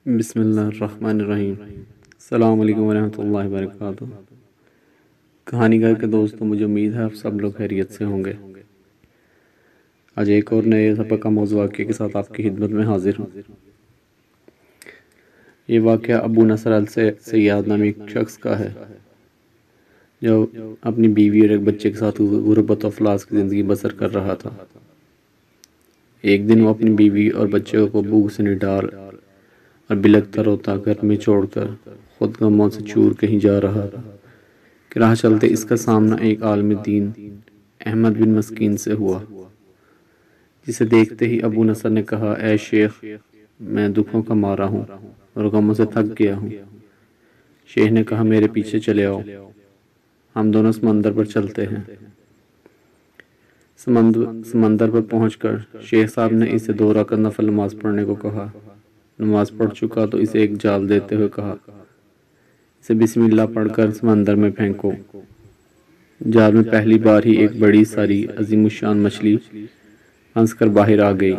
بسم اللہ الرحمن الرحیم۔ السلام علیکم ورحمۃ اللہ وبرکاتہ۔ کہانی گھر کے دوستوں، مجھے امید ہے آپ سب لوگ خیریت سے ہوں گے۔ آج ایک اور نئے سبق کا موضوع واقعے کے ساتھ آپ کی خدمت میں حاضر ہوں۔ یہ واقعہ ابو نصر السیاد نامی ایک شخص کا ہے جو اپنی بیوی اور ایک بچے کے ساتھ غربت و افلاس کی زندگی بسر کر رہا تھا۔ ایک دن وہ اپنی بیوی اور بچے کو بھوک سے نڈار اور بلکتا روتا گھر میں چھوڑ کر خود غموں سے چور کہیں جا رہا تھا کہ راہ چلتے اس کا سامنا ایک عالم دین احمد بن مسکین سے ہوا، جسے دیکھتے ہی ابو نصر نے کہا، اے شیخ، میں دکھوں کا مارا ہوں اور غموں سے تھک گیا ہوں۔ شیخ نے کہا، میرے پیچھے چلے آؤ، ہم دونوں سمندر پر چلتے ہیں۔ سمندر پر پہنچ کر شیخ صاحب نے اسے 2 رکعت نفل نماز پڑھنے کو کہا۔ نماز پڑھ چکا تو اسے ایک جال دیتے ہوئے کہا، اسے بسم اللہ پڑھ کر سمندر میں پھینکو۔ جال میں پہلی بار ہی ایک بڑی ساری عظیم الشان مچھلی پھنس کر باہر آ گئی۔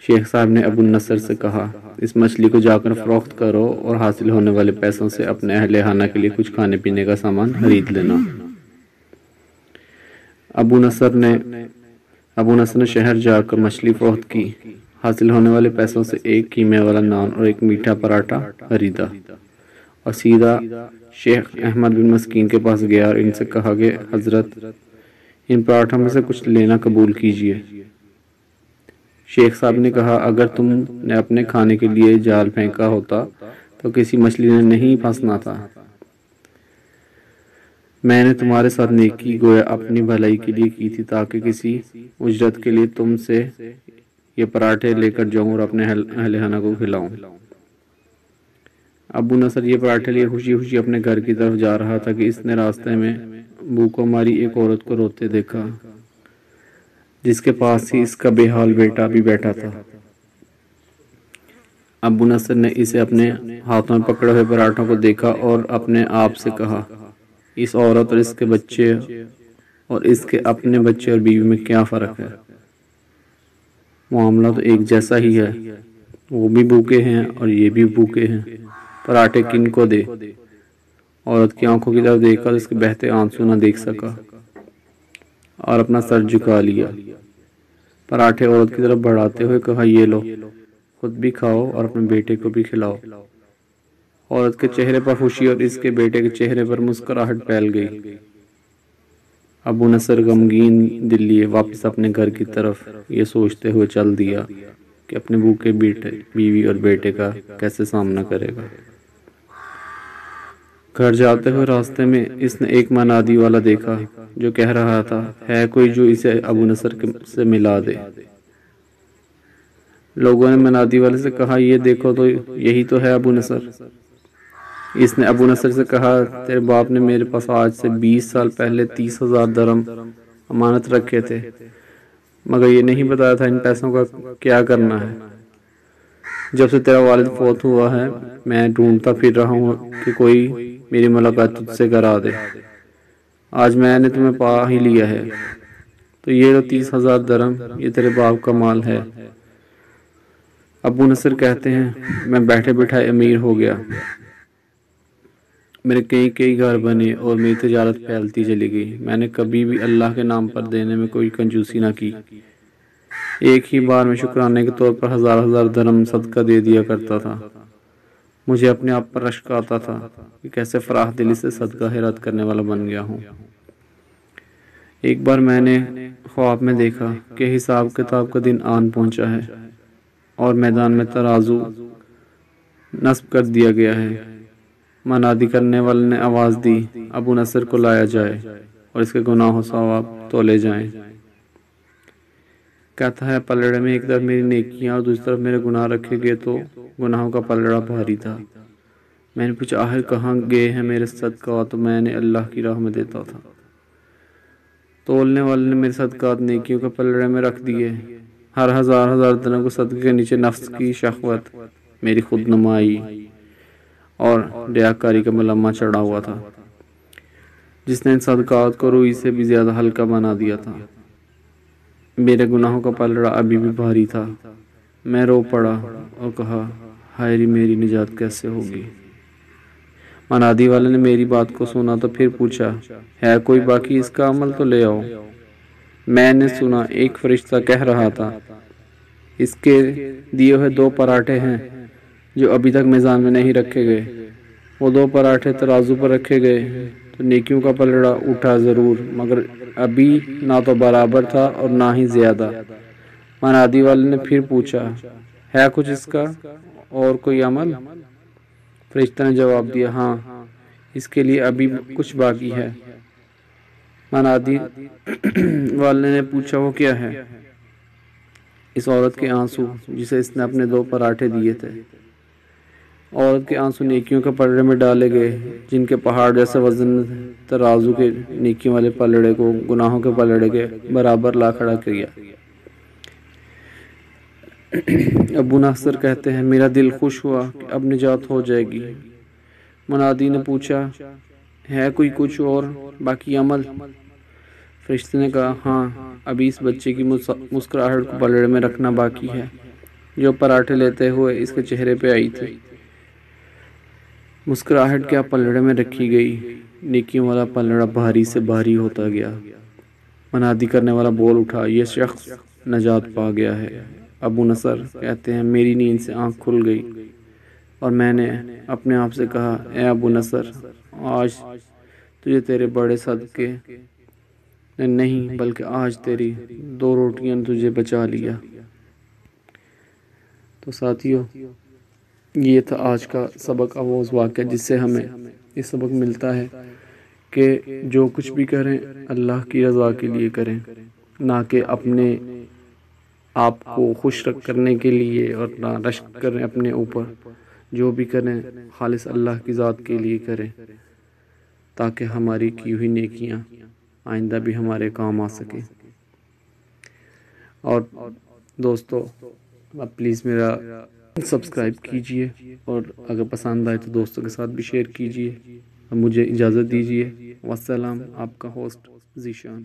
شیخ صاحب نے ابو نصر سے کہا، اس مچھلی کو جا کر فروخت کرو اور حاصل ہونے والے پیسوں سے اپنے اہل خانہ کے لیے کچھ کھانے پینے کا سامان خرید لینا۔ ابو نصر نے شہر جا کر مچھلی فروخت کی، حاصل ہونے والے پیسوں سے ایک قیمے والا نان اور ایک میٹھا پراٹھا خریدا اور سیدھا شیخ احمد بن مسکین کے پاس گیا اور ان سے کہا کہ حضرت، ان پراٹھوں میں سے کچھ لینا قبول کیجیے۔ شیخ صاحب نے کہا، اگر تم نے اپنے کھانے کے لیے جال پھینکا ہوتا تو کسی مچھلی نے نہیں پھنسنا تھا۔ میں نے تمہارے ساتھ نیکی گویا اپنی بھلائی کے لیے کی تھی تاکہ کسی اجرت کے لیے تم سے یہ پراٹھے لے کر جاؤں اور اپنے اہل خانہ کو کھلاؤں۔ ابو نصر یہ پراٹھے لیے خوشی خوشی اپنے گھر کی طرف جا رہا تھا کہ اس نے راستے میں بھوکوں ماری ایک عورت کو روتے دیکھا، جس کے پاس ہی اس کا بے حال بیٹا بھی بیٹھا تھا۔ ابو نصر نے اسے اپنے ہاتھوں میں پکڑے ہوئے پراٹھوں کو دیکھا اور اپنے آپ سے کہا، اس عورت اور اس کے بچے اور اس کے اپنے بچے اور بیوی میں کیا فرق ہے؟ معاملہ تو ایک جیسا ہی ہے، وہ بھی بھوکے ہیں اور یہ بھی بھوکے ہیں، پراٹھے کن کو دے؟ عورت کی آنکھوں کی طرف دیکھ کر اس کے بہتے آنسو نہ دیکھ سکا اور اپنا سر جھکا لیا۔ پراٹھے عورت کی طرف بڑھاتے ہوئے کہا، یہ لو، خود بھی کھاؤ اور اپنے بیٹے کو بھی کھلاؤ۔ عورت کے چہرے پر خوشی اور اس کے بیٹے کے چہرے پر مسکراہٹ پھیل گئی۔ ابو نصر غمگین دل لیے واپس اپنے گھر کی طرف یہ سوچتے ہوئے چل دیا کہ اپنے بھوکے بیوی اور بیٹے کا کیسے سامنا کرے گا۔ گھر جاتے ہوئے راستے میں اس نے ایک منادی والا دیکھا جو کہہ رہا تھا، ہے کوئی جو اسے ابو نصر سے ملا دے؟ لوگوں نے منادی والے سے کہا، یہ دیکھو تو یہی تو ہے ابو نصر۔ اس نے ابو نصر سے کہا، تیرے باپ نے میرے پاس آج سے 20 سال پہلے 30,000 درہم امانت رکھے تھے، مگر یہ نہیں بتایا تھا ان پیسوں کا کیا کرنا ہے۔ جب سے تیرا والد فوت ہوا ہے میں ڈھونڈتا پھر رہا ہوں کہ کوئی میری ملاقات تجھ سے کرا دے۔ آج میں نے تمہیں پا ہی لیا ہے، تو یہ لو 30,000 درہم، یہ تیرے باپ کا مال ہے۔ ابو نصر کہتے ہیں، میں بیٹھے بٹھائے امیر ہو گیا، میرے کئی گھر بنے اور میری تجارت پھیلتی چلی گئی۔ میں نے کبھی بھی اللہ کے نام پر دینے میں کوئی کنجوسی نہ کی۔ ایک ہی بار میں شکرانے کے طور پر 1000 درہم صدقہ دے دیا کرتا تھا۔ مجھے اپنے آپ پر رشک آتا تھا کہ کیسے فراخ دلی سے صدقہ خیرات کرنے والا بن گیا ہوں۔ ایک بار میں نے خواب میں دیکھا کہ حساب کتاب کا دن آن پہنچا ہے اور میدان میں ترازو نصب کر دیا گیا ہے۔ منادی کرنے والے نے آواز دی، ابو نصر کو لایا جائے اور اس کے گناہ و ثواب تولے جائیں۔ کہتا ہے، پلڑے میں ایک طرف میری نیکیاں اور دوسری طرف میرے گناہ رکھے گئے تو گناہوں کا پلڑا بھاری تھا۔ میں نے پوچھا، آخر کہاں گئے ہیں میرے صدقات؟ تو میں نے اللہ کی راہ میں دیتا تھا۔ تولنے والے نے میرے صدقات نیکیوں کے پلڑے میں رکھ دیے۔ ہر 1000 درہم کو صدقے کے نیچے نفس کی شہوت، میری خود نمائی اور ریاکاری کا ملمہ چڑھا ہوا تھا، جس نے ان صدقات کو روئی سے بھی زیادہ ہلکا بنا دیا تھا۔ میرے گناہوں کا پلڑا ابھی بھی بھاری تھا۔ میں رو پڑا اور کہا، ہائے میری نجات کیسے ہوگی۔ منادی والے نے میری بات کو سنا تو پھر پوچھا، ہے کوئی باقی اس کا عمل تو لے آؤ۔ میں نے سنا ایک فرشتہ کہہ رہا تھا، اس کے دیے ہوئے 2 پراٹھے ہیں جو ابھی تک میزان میں نہیں رکھے گئے۔ وہ 2 پراٹھے ترازو پر رکھے گئے تو نیکیوں کا پلڑا اٹھا ضرور، مگر ابھی نہ تو برابر تھا اور نہ ہی زیادہ۔ منادی والے نے پھر پوچھا، ہے کچھ اس کا اور کوئی عمل؟ فرشتہ نے جواب دیا، ہاں، اس کے لیے ابھی کچھ باقی ہے۔ منادی والے نے پوچھا، وہ کیا ہے؟ اس عورت کے آنسو جسے اس نے اپنے 2 پراٹھے دیے تھے۔ عورت کے آنسو نیکیوں کے پلڑے میں ڈالے گئے، جن کے پہاڑ جیسے وزن ترازو کے نیکیوں والے پلڑے کو گناہوں کے پلڑے کے برابر لا کھڑا کیا۔ ابو نصر کہتے ہیں، میرا دل خوش ہوا کہ اب نجات ہو جائے گی۔ منادی نے پوچھا، ہے کوئی کچھ اور باقی عمل؟ فرشتے نے کہا، ہاں، ابھی اس بچے کی مسکراہٹ کو پلڑے میں رکھنا باقی ہے جو پراٹھے لیتے ہوئے اس کے چہرے پہ آئی تھی۔ مسکراہٹ کیا پلڑے میں رکھی گئی، نیکیوں والا پلڑا بھاری سے بھاری ہوتا گیا۔ منادی کرنے والا بول اٹھا، یہ شخص نجات پا گیا ہے۔ ابو نصر کہتے ہیں، میری نیند سے آنکھ کھل گئی اور میں نے اپنے آپ سے کہا، اے ابو نصر، آج تجھے تیرے بڑے صدقے نے نہیں بلکہ آج تیری 2 روٹیاں نے تجھے بچا لیا۔ تو ساتھیو، یہ تھا آج کا سبق آموز واقعہ، جس سے ہمیں یہ سبق ملتا ہے کہ جو کچھ بھی کریں اللہ کی رضا کے لیے کریں، نہ کہ اپنے آپ کو خوش کرنے کے لیے، اور نہ رشک کریں اپنے اوپر۔ جو بھی کریں خالص اللہ کی ذات کے لیے کریں، تاکہ ہماری کی ہوئی نیکیاں آئندہ بھی ہمارے کام آ سکیں۔ اور دوستو، اب پلیز میرا سبسکرائب کیجئے، اور اگر پسند آئے تو دوستوں کے ساتھ بھی شیئر کیجئے۔ مجھے اجازت دیجئے، والسلام، آپ کا ہوسٹ ذیشان۔